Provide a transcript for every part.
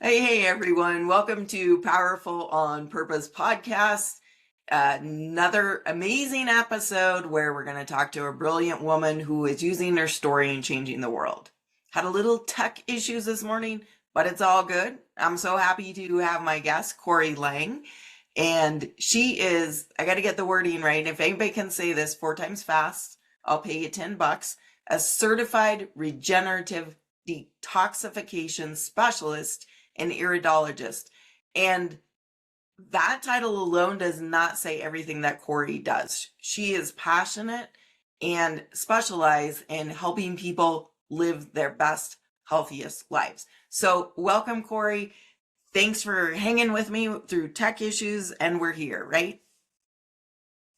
Hey, everyone. Welcome to Powerful on Purpose podcast. Another amazing episode where we're going to talk to a brilliant woman who is using her story and changing the world. Had a little tech issues this morning, but it's all good. I'm so happy to have my guest, Corry Lang. And she is, I got to get the wording right. If anybody can say this 4 times fast, I'll pay you $10. A certified regenerative detoxification specialist and iridologist. And that title alone does not say everything that Corry does. She is passionate and specialized in helping people live their best, healthiest lives. So welcome, Corry. Thanks for hanging with me through tech issues, and we're here, right?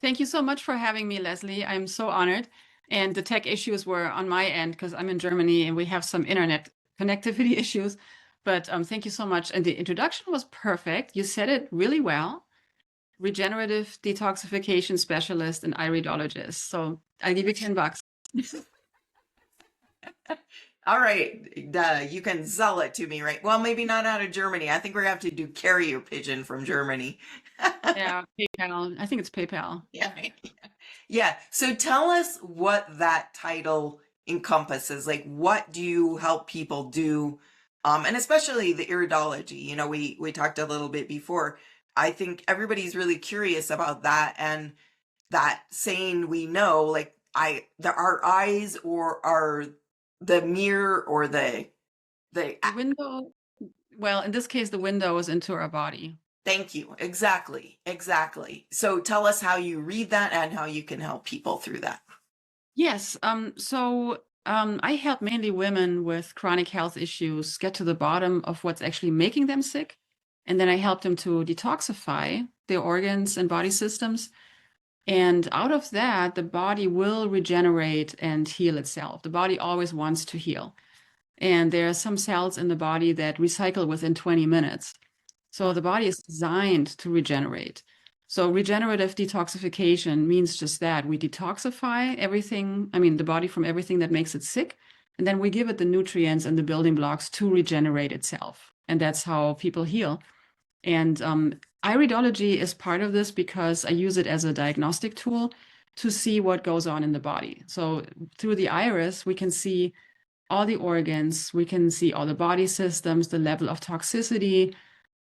Thank you so much for having me, Leslie. I'm so honored. And the tech issues were on my end because I'm in Germany and we have some internet connectivity issues. But thank you so much. And the introduction was perfect. You said it really well. Regenerative detoxification specialist and iridologist. So I'll give you $10. All right, you can sell it to me, right? Well, maybe not out of Germany. I think we're gonna have to do carrier pigeon from Germany. Yeah, PayPal. I think it's PayPal. Yeah. Yeah. So tell us what that title encompasses. Like, what do you help people do? And especially the iridology. You know, we talked a little bit before. I think everybody's really curious about that, and that saying we know, like our eyes or are the mirror or the The window, well, in this case, the window is into our body. Thank you. Exactly. So tell us how you read that and how you can help people through that. Yes. I help mainly women with chronic health issues get to the bottom of what's actually making them sick. And then I help them to detoxify their organs and body systems. And out of that, the body will regenerate and heal itself. The body always wants to heal. And there are some cells in the body that recycle within 20 minutes. So the body is designed to regenerate. So regenerative detoxification means just that. We detoxify everything, the body from everything that makes it sick, and then we give it the nutrients and the building blocks to regenerate itself. And that's how people heal. And iridology is part of this because I use it as a diagnostic tool to see what goes on in the body. So through the iris, we can see all the organs, we can see all the body systems, the level of toxicity,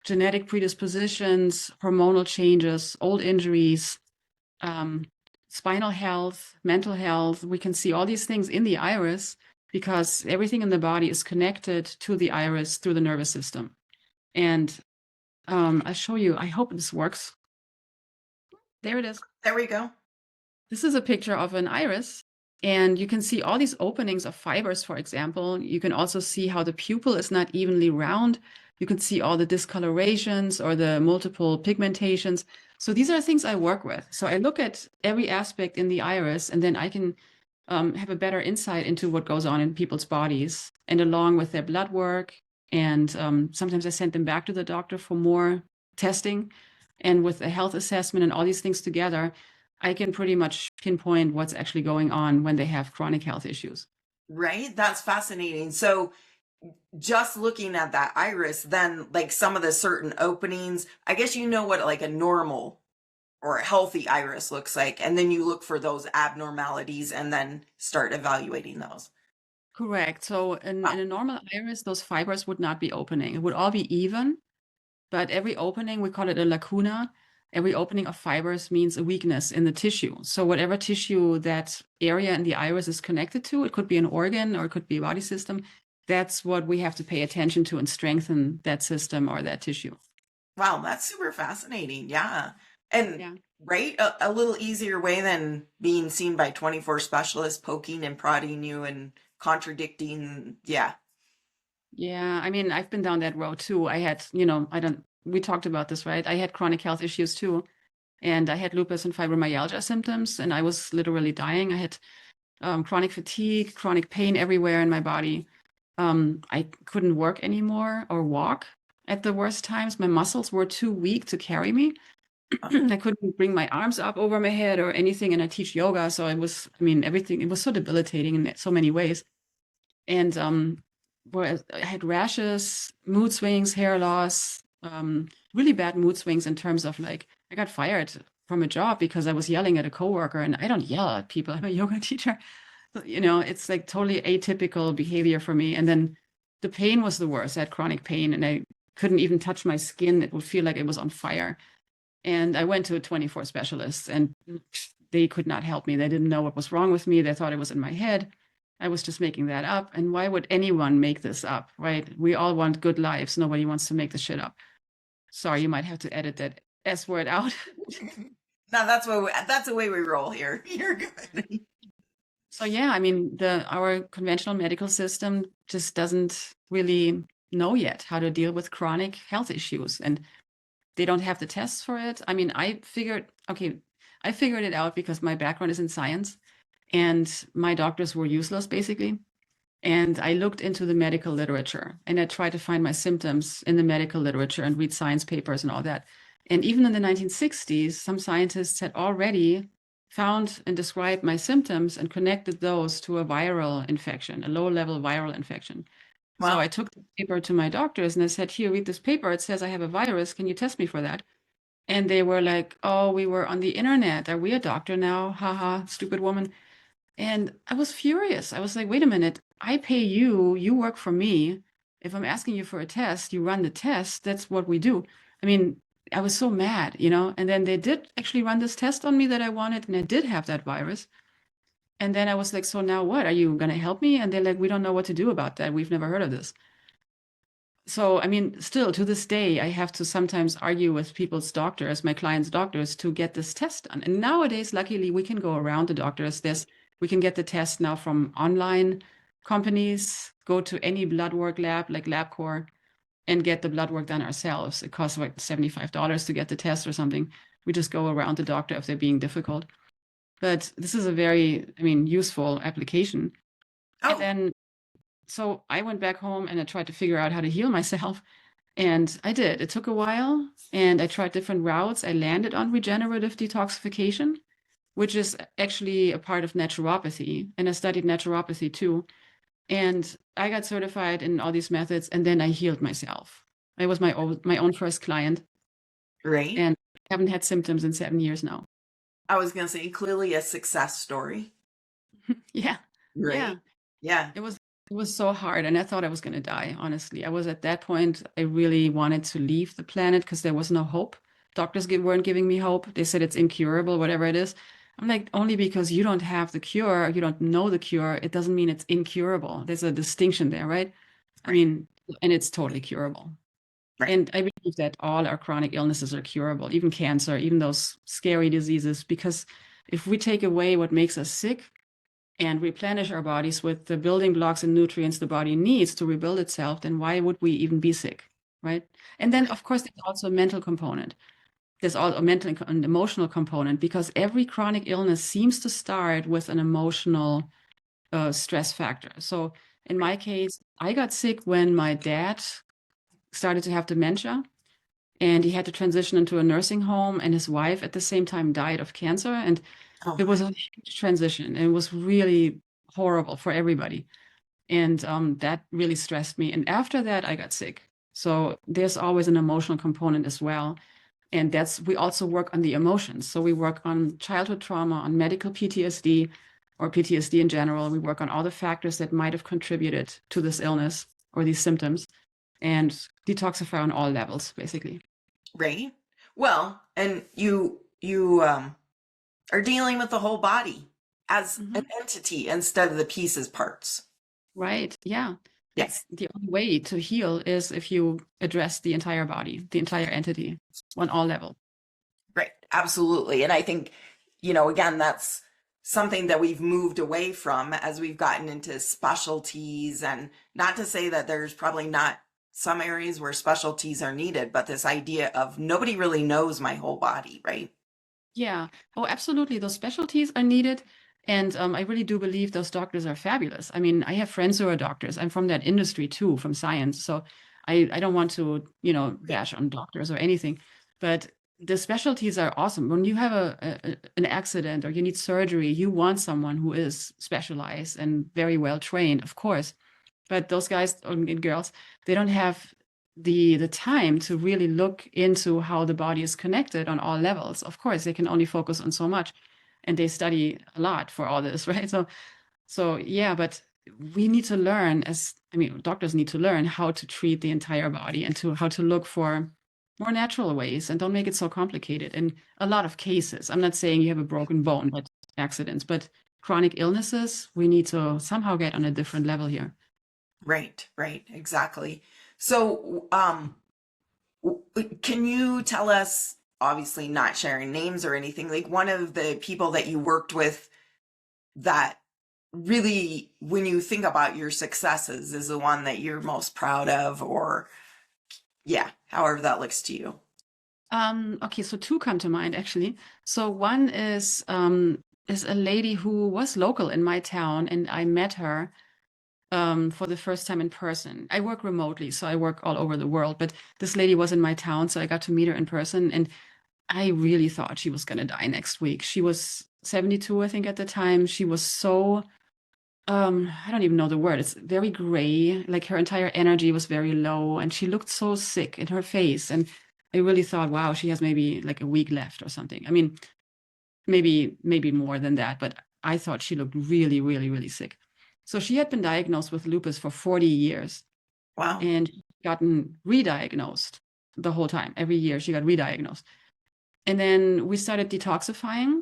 genetic predispositions, hormonal changes, old injuries, spinal health, mental health. We can see all these things in the iris because everything in the body is connected to the iris through the nervous system. And I'll show you. I hope this works. There it is. There we go. This is a picture of an iris. And you can see all these openings of fibers, for example. You can also see how the pupil is not evenly round. You can see all the discolorations or the multiple pigmentations. So these are things I work with. So I look at every aspect in the iris, and then I can have a better insight into what goes on in people's bodies, and along with their blood work. And sometimes I send them back to the doctor for more testing. And with a health assessment and all these things together, I can pretty much pinpoint what's actually going on when they have chronic health issues. Right? That's fascinating. So just looking at that iris, then like some of the certain openings, I guess you know what like a normal or a healthy iris looks like, and then you look for those abnormalities and then start evaluating those. Correct. So in a normal iris, those fibers would not be opening. It would all be even, but every opening, we call it a lacuna. Every opening of fibers means a weakness in the tissue. So whatever tissue that area in the iris is connected to, it could be an organ or it could be a body system. That's what we have to pay attention to and strengthen that system or that tissue. Wow, that's super fascinating. Yeah. And Yeah. right, a little easier way than being seen by 24 specialists poking and prodding you and contradicting. Yeah. Yeah. I've been down that road too. I had, we talked about this, right? I had chronic health issues too. And I had lupus and fibromyalgia symptoms, and I was literally dying. I had chronic fatigue, chronic pain everywhere in my body. I couldn't work anymore or walk at the worst times. My muscles were too weak to carry me. I couldn't bring my arms up over my head or anything. And I teach yoga. So it was, everything, it was so debilitating in so many ways. And I had rashes, mood swings, hair loss, really bad mood swings in terms of like, I got fired from a job because I was yelling at a coworker, and I don't yell at people. I'm a yoga teacher. So, it's like totally atypical behavior for me. And then the pain was the worst. I had chronic pain and I couldn't even touch my skin. It would feel like it was on fire. And I went to 24 specialists and they could not help me. They didn't know what was wrong with me. They thought it was in my head. I was just making that up. And why would anyone make this up, right? We all want good lives. Nobody wants to make the shit up. Sorry, you might have to edit that S word out. No, that's the way we roll here. You're good. So yeah, I mean, our conventional medical system just doesn't really know yet how to deal with chronic health issues, and they don't have the tests for it. I mean, I figured it out because my background is in science, and my doctors were useless basically. And I looked into the medical literature, and I tried to find my symptoms in the medical literature and read science papers and all that. And even in the 1960s, some scientists had already found and described my symptoms and connected those to a viral infection, a low-level viral infection. Wow. So I took the paper to my doctors and I said, here, read this paper. It says I have a virus. Can you test me for that? And they were like, oh, we were on the internet. Are we a doctor now? Haha, stupid woman. And I was furious. I was like, wait a minute. I pay you. You work for me. If I'm asking you for a test, you run the test. That's what we do. I mean, I was so mad, and then they did actually run this test on me that I wanted, and I did have that virus. And then I was like, so now what? Are you going to help me? And they're like, we don't know what to do about that. We've never heard of this. So, I mean, still to this day, I have to sometimes argue with people's doctors, my clients' doctors, to get this test done. And nowadays, luckily, we can go around the doctors. We can get the test now from online companies, go to any blood work lab like LabCorp, and get the blood work done ourselves. It costs like $75 to get the test or something. We just go around the doctor if they're being difficult. But this is a very, useful application. Oh. And then, so I went back home and I tried to figure out how to heal myself. And I did. It took a while and I tried different routes. I landed on regenerative detoxification, which is actually a part of naturopathy. And I studied naturopathy too. And I got certified in all these methods, and then I healed myself. I was my own first client. Right. And I haven't had symptoms in 7 years now. I was going to say, clearly a success story. Yeah. Right. Yeah. It was so hard, and I thought I was going to die, honestly. I was at that point, I really wanted to leave the planet because there was no hope. Doctors weren't giving me hope. They said it's incurable, whatever it is. I'm like, only because you don't have the cure, you don't know the cure, it doesn't mean it's incurable. There's a distinction there, right? I mean, and it's totally curable. Right. And I believe that all our chronic illnesses are curable, even cancer, even those scary diseases, because if we take away what makes us sick and replenish our bodies with the building blocks and nutrients the body needs to rebuild itself, then why would we even be sick, right? And then, of course, there's also a mental component. There's also a mental and emotional component, because every chronic illness seems to start with an emotional stress factor. So in my case, I got sick when my dad started to have dementia, and he had to transition into a nursing home, and his wife at the same time died of cancer. And it was a huge transition. It was really horrible for everybody. And that really stressed me. And after that, I got sick. So there's always an emotional component as well. And we also work on the emotions. So we work on childhood trauma, on medical PTSD, or PTSD in general. We work on all the factors that might have contributed to this illness or these symptoms, and detoxify on all levels, basically. Right. Well, and you are dealing with the whole body as an entity instead of the pieces parts. Right. Yeah. Yes. The only way to heal is if you address the entire body, the entire entity on all levels. Right. Absolutely. And I think, again, that's something that we've moved away from as we've gotten into specialties, and not to say that there's probably not some areas where specialties are needed, but this idea of nobody really knows my whole body, right? Yeah. Oh, absolutely. Those specialties are needed. And I really do believe those doctors are fabulous. I mean, I have friends who are doctors. I'm from that industry too, from science. So I don't want to, bash on doctors or anything, but the specialties are awesome. When you have an accident or you need surgery, you want someone who is specialized and very well trained, of course. But those guys and girls, they don't have the time to really look into how the body is connected on all levels. Of course, they can only focus on so much, and they study a lot for all this, right? So yeah, but we need to learn, doctors need to learn how to treat the entire body and how to look for more natural ways, and don't make it so complicated. In a lot of cases, I'm not saying you have a broken bone, but accidents, but chronic illnesses, we need to somehow get on a different level here. Right, exactly. So, can you tell us, obviously not sharing names or anything, like one of the people that you worked with that really, when you think about your successes, is the one that you're most proud of, or yeah, however that looks to you? Okay, so two come to mind actually. So one is a lady who was local in my town, and I met her for the first time in person. I work remotely, so I work all over the world, but this lady was in my town, so I got to meet her in person, and I really thought she was going to die next week. She was 72, I think, at the time. She was so, I don't even know the word. It's very gray. Like her entire energy was very low, and she looked so sick in her face. And I really thought, wow, she has maybe like a week left or something. I mean, maybe more than that, but I thought she looked really, really, really sick. So she had been diagnosed with lupus for 40 years. Wow. And gotten re-diagnosed the whole time. Every year she got re-diagnosed. And then we started detoxifying.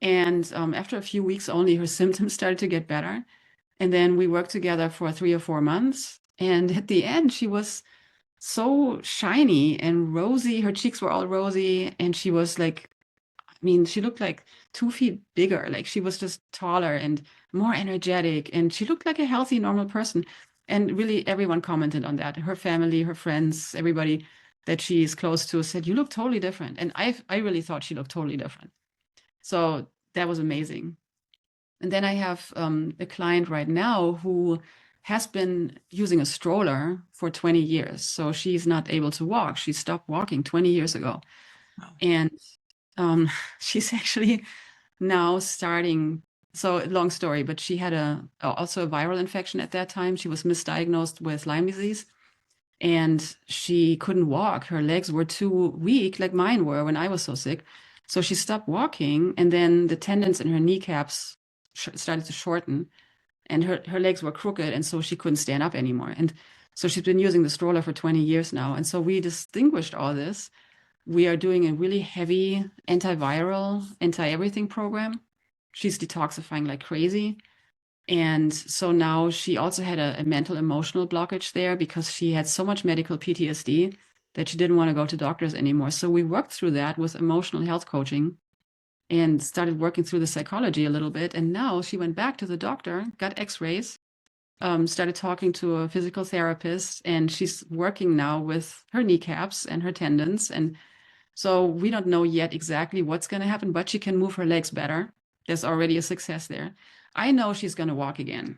And after a few weeks only, her symptoms started to get better. And then we worked together for 3 or 4 months. And at the end, she was so shiny and rosy. Her cheeks were all rosy. And she was like, she looked like 2 feet bigger. Like she was just taller and more energetic. And she looked like a healthy, normal person. And really everyone commented on that. Her family, her friends, everybody that she's close to said, you look totally different. And I really thought she looked totally different. So that was amazing. And then I have a client right now who has been using a stroller for 20 years. So she's not able to walk. She stopped walking 20 years ago. Wow. And she's actually now starting. So long story, but she had also a viral infection at that time. She was misdiagnosed with Lyme disease, and she couldn't walk. Her legs were too weak, like mine were when I was so sick. So she stopped walking, and then the tendons in her kneecaps started to shorten, and her legs were crooked, and so she couldn't stand up anymore. And so she's been using the stroller for 20 years now. And so we distinguished all this. We are doing a really heavy antiviral, anti-everything program. She's detoxifying like crazy. And so now she also had a mental emotional blockage there because she had so much medical PTSD that she didn't want to go to doctors anymore. So we worked through that with emotional health coaching and started working through the psychology a little bit. And now she went back to the doctor, got x-rays, started talking to a physical therapist, and she's working now with her kneecaps and her tendons. And so we don't know yet exactly what's going to happen, but she can move her legs better. There's already a success there. I know she's going to walk again.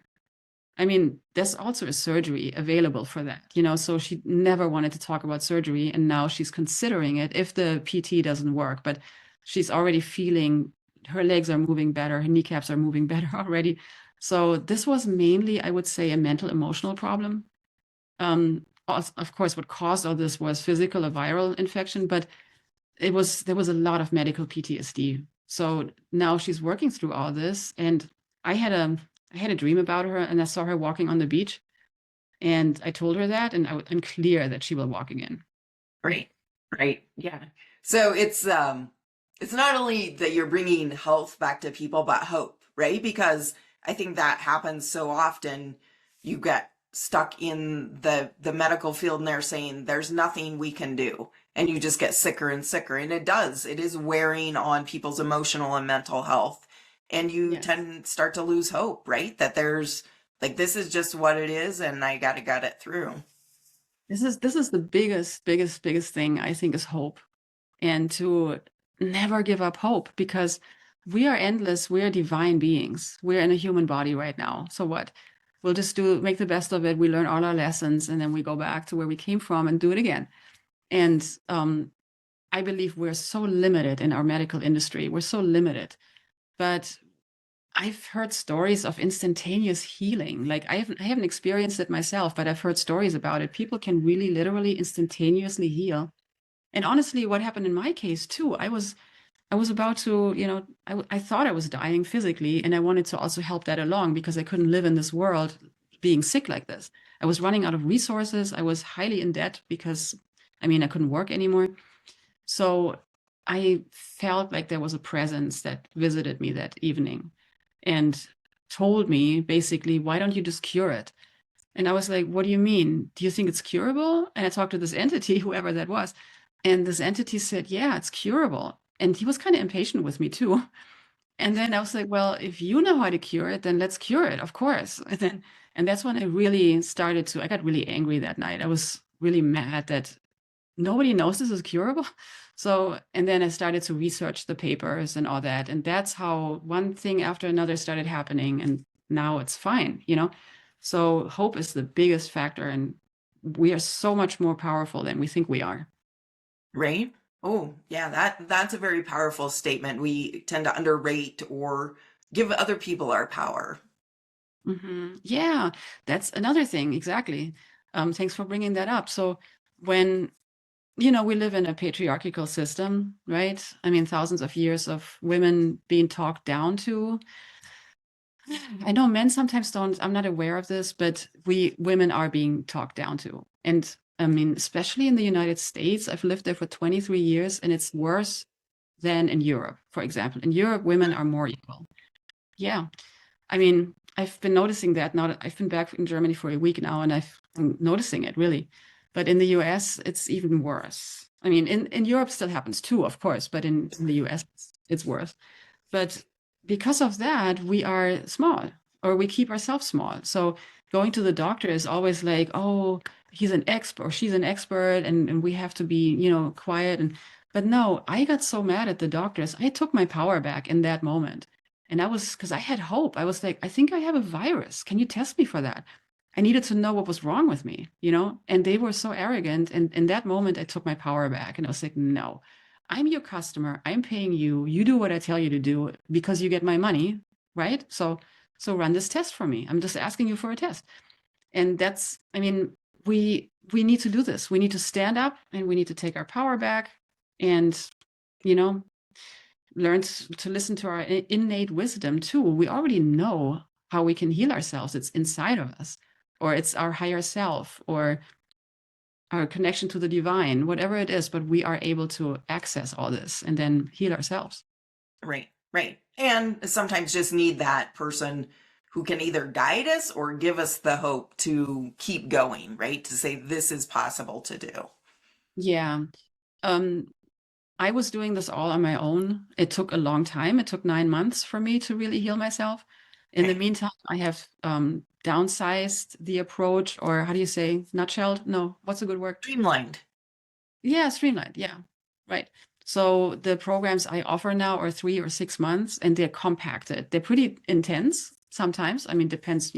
There's also a surgery available for that, so she never wanted to talk about surgery, and now she's considering it if the PT doesn't work, but she's already feeling her legs are moving better, her kneecaps are moving better already. So this was mainly, I would say, a mental emotional problem. Of course, what caused all this was physical, a viral infection, but there was a lot of medical PTSD. So now she's working through all this, and I had a dream about her, and I saw her walking on the beach, and I told her that, and I'm clear that she will walk again. Right. Yeah. So it's not only that you're bringing health back to people, but hope, right? Because I think that happens so often. You get stuck in the medical field and they're saying there's nothing we can do, and you just get sicker and sicker. And it is wearing on people's emotional and mental health. And you tend to start to lose hope, right? That there's like, this is just what it is, and I got to get it through. This is the biggest thing, I think, is hope, and to never give up hope, because we are endless. We are divine beings. We're in a human body right now. So what? We'll just make the best of it. We learn all our lessons, and then we go back to where we came from and do it again. And I believe we're so limited in our medical industry. We're so limited. But I've heard stories of instantaneous healing. Like I haven't experienced it myself, but I've heard stories about it. People can really literally instantaneously heal. And honestly, what happened in my case too, I was about to, I thought I was dying physically, and I wanted to also help that along because I couldn't live in this world being sick like this. I was running out of resources. I was highly in debt because, I couldn't work anymore. So I felt like there was a presence that visited me that evening and told me basically, why don't you just cure it? And I was like, what do you mean? Do you think it's curable? And I talked to this entity, whoever that was. And this entity said, yeah, it's curable. And he was kind of impatient with me too. And then I was like, well, if you know how to cure it, then let's cure it, of course. And that's when I really I got really angry that night. I was really mad that nobody knows this is curable. So, and then I started to research the papers and all that. And that's how one thing after another started happening. And now it's fine, So hope is the biggest factor. And we are so much more powerful than we think we are. Right? Oh, yeah, that's a very powerful statement. We tend to underrate or give other people our power. Yeah, that's another thing. Exactly. Thanks for bringing that up. So when we live in a patriarchal system, right? Thousands of years of women being talked down to. I know men sometimes don't, I'm not aware of this, but women are being talked down to. And especially in the United States, I've lived there for 23 years, and it's worse than in Europe, for example. In Europe, women are more equal. Yeah. I've been noticing that now that I've been back in Germany for a week now, and I'm noticing it really. But in the US, it's even worse. In Europe still happens too, of course, but in the US, it's worse. But because of that, we are small, or we keep ourselves small. So going to the doctor is always like, oh, he's an expert or she's an expert, and we have to be, quiet. But no, I got so mad at the doctors. I took my power back in that moment. And because I had hope. I was like, I think I have a virus. Can you test me for that? I needed to know what was wrong with me, And they were so arrogant. And in that moment, I took my power back, and I was like, no, I'm your customer. I'm paying you. You do what I tell you to do because you get my money, right? So run this test for me. I'm just asking you for a test. And that's, we need to do this. We need to stand up, and we need to take our power back, and, learn to listen to our innate wisdom too. We already know how we can heal ourselves. It's inside of us, or it's our higher self, or our connection to the divine, whatever it is, but we are able to access all this and then heal ourselves. Right. And sometimes just need that person who can either guide us or give us the hope to keep going, right? To say this is possible to do. Yeah. I was doing this all on my own. It took a long time. It took 9 months for me to really heal myself. In the meantime, I have downsized the approach, or how do you say, nutshelled? No, what's a good word? Streamlined. Yeah, streamlined. Yeah, right. So the programs I offer now are 3 or 6 months, and they're compacted. They're pretty intense sometimes. Depends,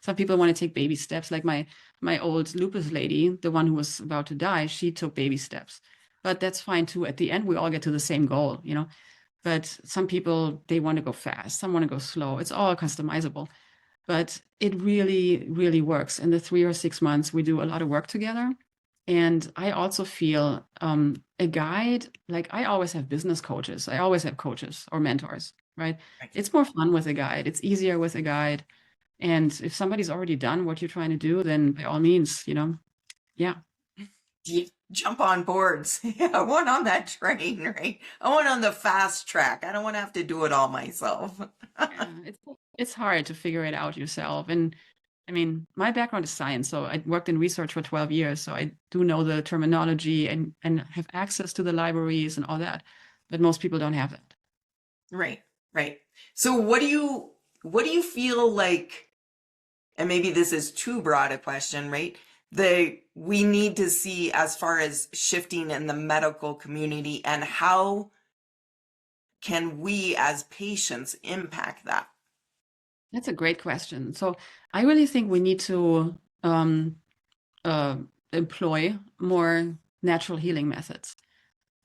some people want to take baby steps. Like my old lupus lady, the one who was about to die, she took baby steps. But that's fine too. At the end, we all get to the same goal, But some people, they want to go fast. Some want to go slow. It's all customizable. But it really, really works. In the 3 or 6 months, we do a lot of work together. And I also feel a guide, like I always have business coaches. I always have coaches or mentors, right? It's more fun with a guide. It's easier with a guide. And if somebody's already done what you're trying to do, then by all means, yeah. Jump on boards. Yeah, I want on that train, right? I want on the fast track. I don't want to have to do it all myself. Yeah, it's hard to figure it out yourself. And my background is science, so I worked in research for 12 years, so I do know the terminology and have access to the libraries and all that, but most people don't have that. Right. So what do you feel like, and maybe this is too broad a question, right? We need to see as far as shifting in the medical community, and how can we as patients impact that? That's a great question. So I really think we need to employ more natural healing methods.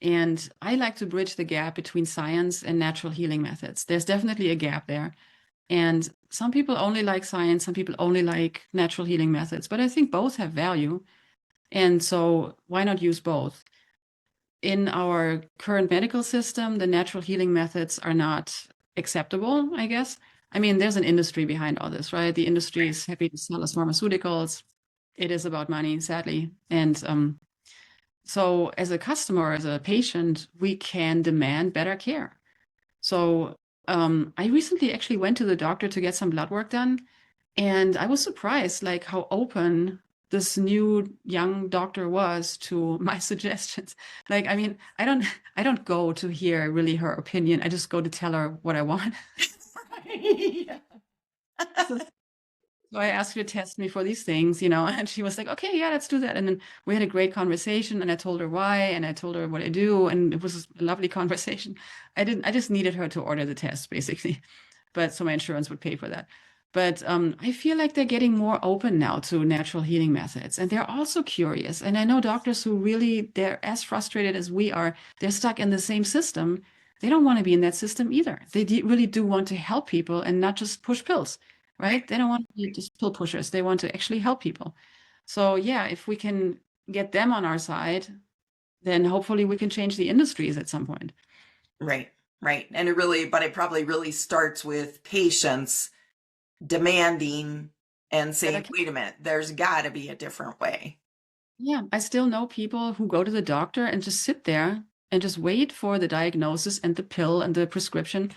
And I like to bridge the gap between science and natural healing methods. There's definitely a gap there. And some people only like science, some people only like natural healing methods, but I think both have value. And so why not use both? In our current medical system, the natural healing methods are not acceptable, I guess. I mean, there's an industry behind all this, right? The industry is happy to sell us pharmaceuticals. It is about money, sadly. And so as a customer, as a patient, we can demand better care. So I recently actually went to the doctor to get some blood work done, and I was surprised like how open this new young doctor was to my suggestions. Like, I mean, I don't go to hear really her opinion. I just go to tell her what I want. Right. So So I asked her to test me for these things, you know, and she was like, okay, yeah, let's do that. And then we had a great conversation, and I told her why, and I told her what I do, and it was a lovely conversation. I just needed her to order the test, basically. But so my insurance would pay for that. But I feel like they're getting more open now to natural healing methods, and they're also curious. And I know doctors who really, they're as frustrated as we are. They're stuck in the same system. They don't want to be in that system either. They really do want to help people and not just push pills, right? They don't want to be just pill pushers. They want to actually help people. So yeah, if we can get them on our side, then hopefully we can change the industries at some point. Right, right. And it probably really starts with patients demanding and saying, wait a minute, there's got to be a different way. Yeah, I still know people who go to the doctor and just sit there and just wait for the diagnosis and the pill and the prescription.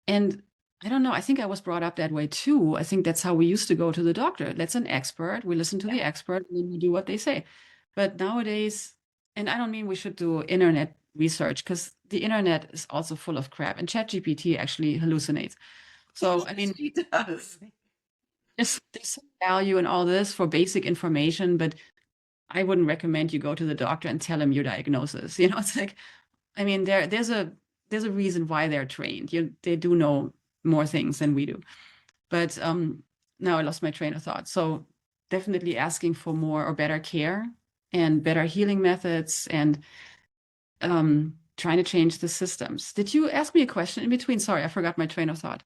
And I don't know, I think I was brought up that way too. I think that's how we used to go to the doctor. That's an expert. We listen to the expert and then we do what they say. But nowadays, and I don't mean we should do internet research, because the internet is also full of crap, and ChatGPT actually hallucinates. So, I mean, She does. there's some value in all this for basic information, but I wouldn't recommend you go to the doctor and tell him your diagnosis. You know, it's like, I mean, there's a reason why they're trained. They do know more things than we do. But now I lost my train of thought. So definitely asking for more or better care and better healing methods, and trying to change the systems. Did you ask me a question in between? Sorry, I forgot my train of thought.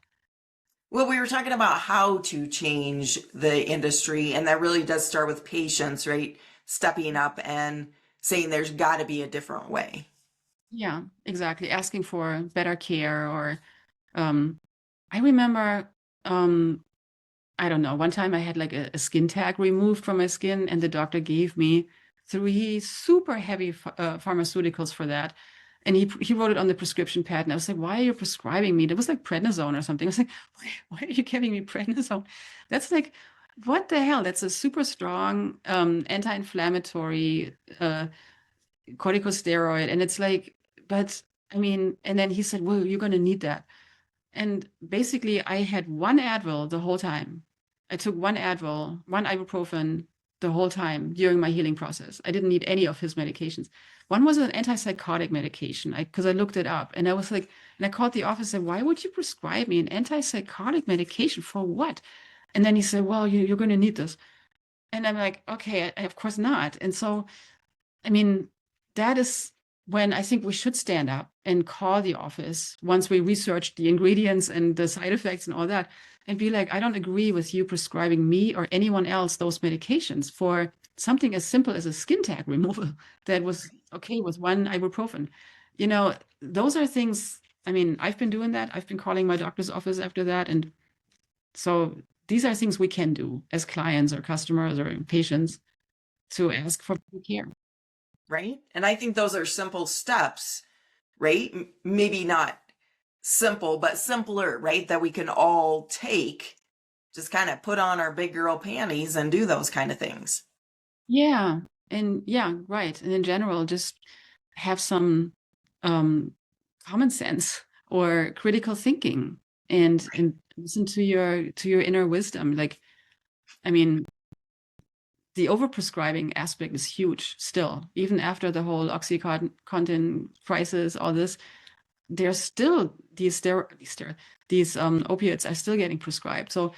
Well, we were talking about how to change the industry, and that really does start with patients, right? Stepping up and saying there's got to be a different way. Yeah, exactly. Asking for better care, or I remember, I don't know, one time I had like a skin tag removed from my skin, and the doctor gave me 3 super heavy pharmaceuticals for that. And he wrote it on the prescription pad, and I was like, why are you prescribing me? That was like prednisone or something. I was like, why are you giving me prednisone? That's like, what the hell? That's a super strong anti-inflammatory corticosteroid. And it's like, but I mean, and then he said, well, you're going to need that. And basically, I had 1 Advil the whole time. I took 1 Advil, 1 ibuprofen the whole time during my healing process. I didn't need any of his medications. One was an antipsychotic medication, because I looked it up, and I was like, and I called the office and said, why would you prescribe me an antipsychotic medication for what? And then he said, well, you're going to need this. And I'm like, okay, of course not. And so, I mean, that is when I think we should stand up and call the office once we research the ingredients and the side effects and all that, and be like, I don't agree with you prescribing me or anyone else those medications for something as simple as a skin tag removal that was okay with 1 ibuprofen. You know, those are things, I mean, I've been doing that. I've been calling my doctor's office after that. And so these are things we can do as clients or customers or patients to ask for care. Right. And I think those are simple steps, right? Maybe not simple, but simpler, right? That we can all take, just kind of put on our big girl panties and do those kind of things. Yeah. And yeah, right. And in general, just have some common sense or critical thinking, and listen to your inner wisdom. Like, I mean, the overprescribing aspect is huge still, even after the whole OxyContin crisis, all this. There's still these opiates are still getting prescribed. So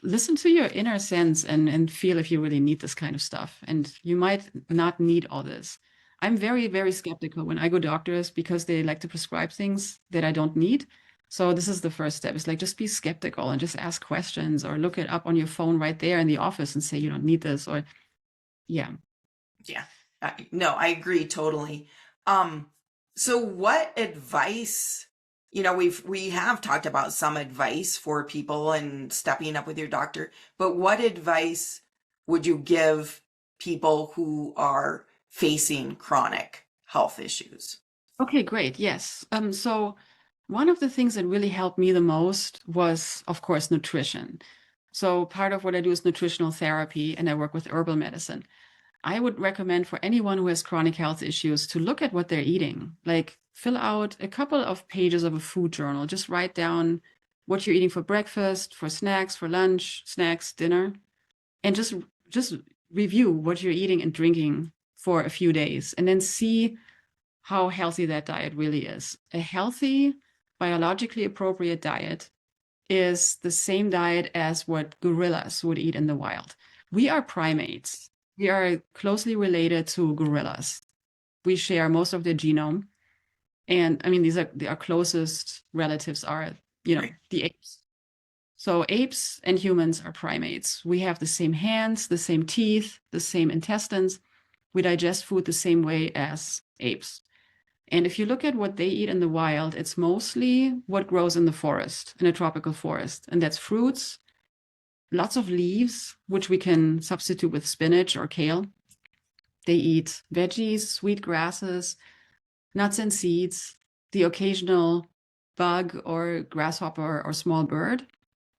listen to your inner sense and feel if you really need this kind of stuff. And you might not need all this. I'm very, very skeptical when I go to doctors, because they like to prescribe things that I don't need. So this is the first step. It's like, just be skeptical and just ask questions, or look it up on your phone right there in the office and say, you don't need this, or yeah. Yeah. No, I agree totally. So what advice, we have talked about some advice for people and stepping up with your doctor, but what advice would you give people who are facing chronic health issues? Okay, great. Yes. So one of the things that really helped me the most was, of course, nutrition. So part of what I do is nutritional therapy, and I work with herbal medicine. I would recommend for anyone who has chronic health issues to look at what they're eating. Like, fill out a couple of pages of a food journal. Just write down what you're eating for breakfast, for snacks, for lunch, snacks, dinner, and just review what you're eating and drinking for a few days, and then see how healthy that diet really is. A healthy, biologically appropriate diet is the same diet as what gorillas would eat in the wild. We are primates. We are closely related to gorillas. We share most of their genome. And I mean, our closest relatives are, Right. the apes. So apes and humans are primates. We have the same hands, the same teeth, the same intestines. We digest food the same way as apes. And if you look at what they eat in the wild, it's mostly what grows in the forest, in a tropical forest. And that's fruits, lots of leaves, which we can substitute with spinach or kale. They eat veggies, sweet grasses, nuts and seeds, the occasional bug or grasshopper or small bird,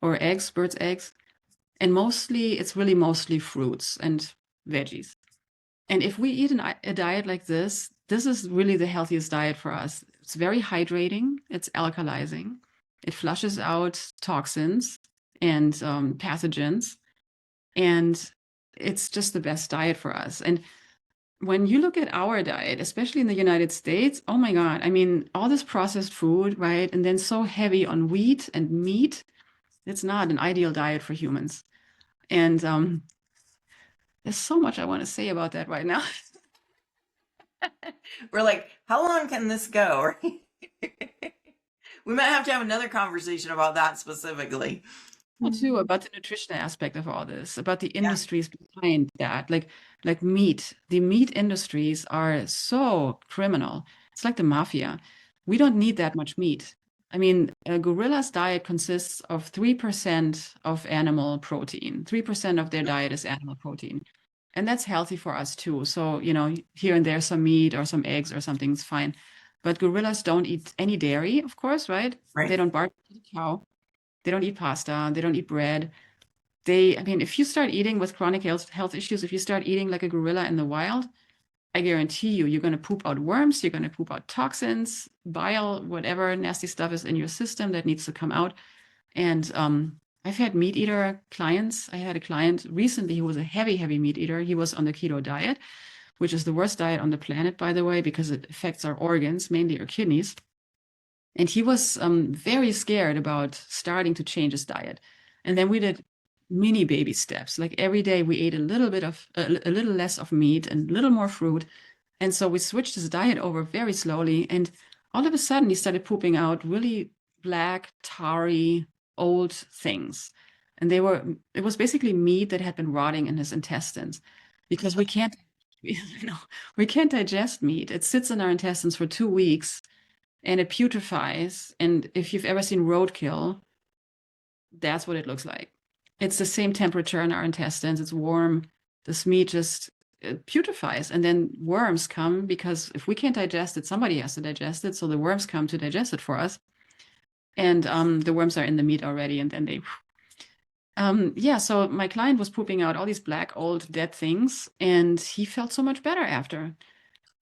or eggs, birds' eggs. And it's really mostly fruits and veggies. And if we eat a diet like this is really the healthiest diet for us. It's very hydrating. It's alkalizing. It flushes out toxins and pathogens. And it's just the best diet for us. And when you look at our diet, especially in the United States, oh my God, I mean, all this processed food, right? And then so heavy on wheat and meat, it's not an ideal diet for humans. And there's so much I want to say about that right now. We're like, how long can this go? We might have to have another conversation about that specifically. Too, about the nutrition aspect of all this, about the Yeah. industries behind that, like meat. The meat industries are so criminal. It's like the mafia. We don't need that much meat. I mean, a gorilla's diet consists of 3% of animal protein. 3% of their diet is animal protein. And that's healthy for us too. So, here and there some meat or some eggs or something's fine. But gorillas don't eat any dairy, of course, right? They Right. don't bark at the cow. They don't eat pasta. They don't eat bread. I mean, if you start eating with chronic health issues, if you start eating like a gorilla in the wild, I guarantee you're going to poop out worms. You're going to poop out toxins, bile, whatever nasty stuff is in your system that needs to come out. And I've had meat eater clients. I had a client recently who was a heavy, heavy meat eater. He was on the keto diet, which is the worst diet on the planet, by the way, because it affects our organs, mainly our kidneys. And he was very scared about starting to change his diet. And then we did mini baby steps. Like every day we ate a little less of meat and a little more fruit. And so we switched his diet over very slowly. And all of a sudden he started pooping out really black, tarry, old things. And it was basically meat that had been rotting in his intestines, because we can't digest meat. It sits in our intestines for 2 weeks and it putrefies. And if you've ever seen roadkill, that's what it looks like. It's the same temperature in our intestines. It's warm. This meat just putrefies. And then worms come, because if we can't digest it, somebody has to digest it. So the worms come to digest it for us. And the worms are in the meat already. And then so my client was pooping out all these black, old, dead things. And he felt so much better after.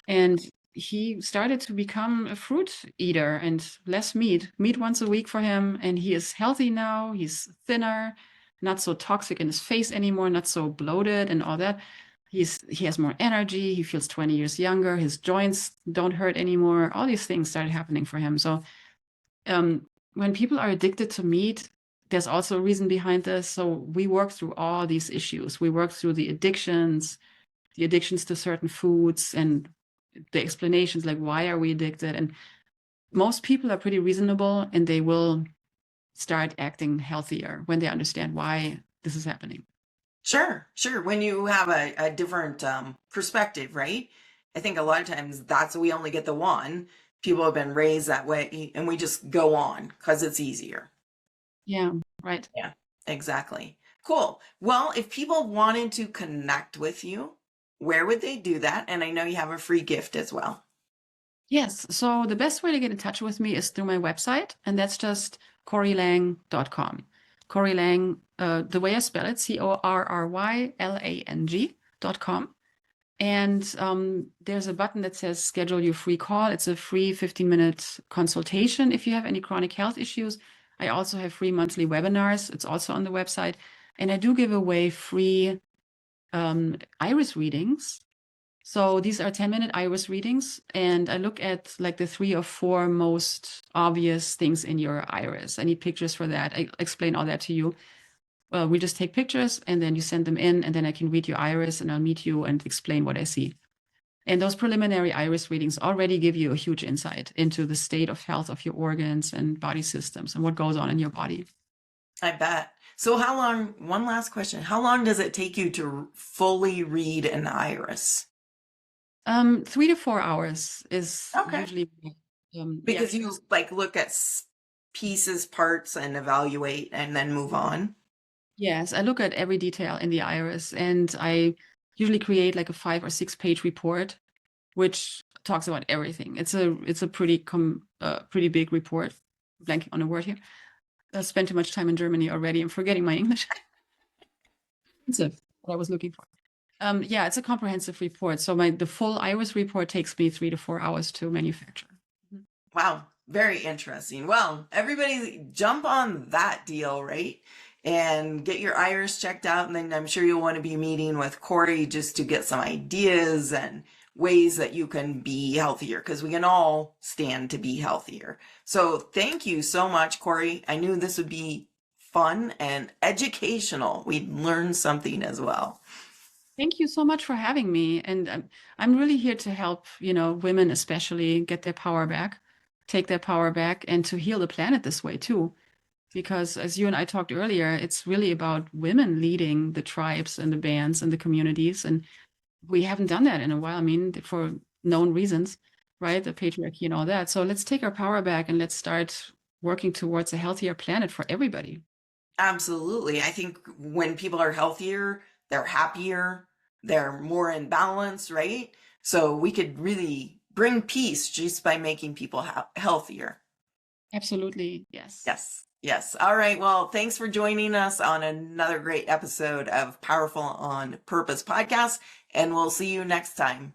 And he started to become a fruit eater and less meat once a week for him. And he is healthy now. He's thinner, not so toxic in his face anymore, not so bloated and all that. He has more energy. He feels 20 years younger. His joints don't hurt anymore. All these things started happening for him. So when people are addicted to meat, there's also a reason behind this. So we work through all these issues. We work through the addictions to certain foods, and the explanations, like why are we addicted. And most people are pretty reasonable, and they will start acting healthier when they understand why this is happening. Sure, sure. When you have a different perspective, right? I think a lot of times we only get the one. People have been raised that way, and we just go on because it's easier. Yeah, right. Yeah, exactly. Cool. Well, if people wanted to connect with you, where would they do that? And I know you have a free gift as well. Yes. So the best way to get in touch with me is through my website, and that's just corrylang.com. Corry Lang, the way I spell it, CORRYLANG.com. And there's a button that says schedule your free call. It's a free 15-minute consultation if you have any chronic health issues. I also have free monthly webinars. It's also on the website. And I do give away free iris readings. So these are 10-minute iris readings, and I look at like the 3 or 4 most obvious things in your iris. I need pictures for that. I explain all that to you. Well, we just take pictures and then you send them in, and then I can read your iris and I'll meet you and explain what I see. And those preliminary iris readings already give you a huge insight into the state of health of your organs and body systems and what goes on in your body. I bet. So how long, one last question, how long does it take you to fully read an iris? 3 to 4 hours is usually because you like look at pieces, parts, and evaluate and then move on. Yes, I look at every detail in the iris, and I usually create like a 5 or 6 page report, which talks about everything. It's a pretty big report. Blanking on a word here. I spent too much time in Germany already. I'm forgetting my English. It's what I was looking for. Yeah, it's a comprehensive report. So the full iris report takes me 3 to 4 hours to manufacture. Wow, very interesting. Well, everybody jump on that deal, right? And get your iris checked out. And then I'm sure you'll want to be meeting with Corry just to get some ideas and ways that you can be healthier, because we can all stand to be healthier. So thank you so much, Corry. I knew this would be fun and educational. We'd learn something as well. Thank you so much for having me. And I'm really here to help, women especially get their power back, take their power back, and to heal the planet this way too. Because as you and I talked earlier, it's really about women leading the tribes and the bands and the communities. And we haven't done that in a while. I mean, for known reasons, right? The patriarchy and all that. So let's take our power back and let's start working towards a healthier planet for everybody. Absolutely. I think when people are healthier, they're happier, they're more in balance, right? So we could really bring peace just by making people healthier. Absolutely. Yes. Yes. Yes. All right. Well, thanks for joining us on another great episode of Powerful on Purpose podcast, and we'll see you next time.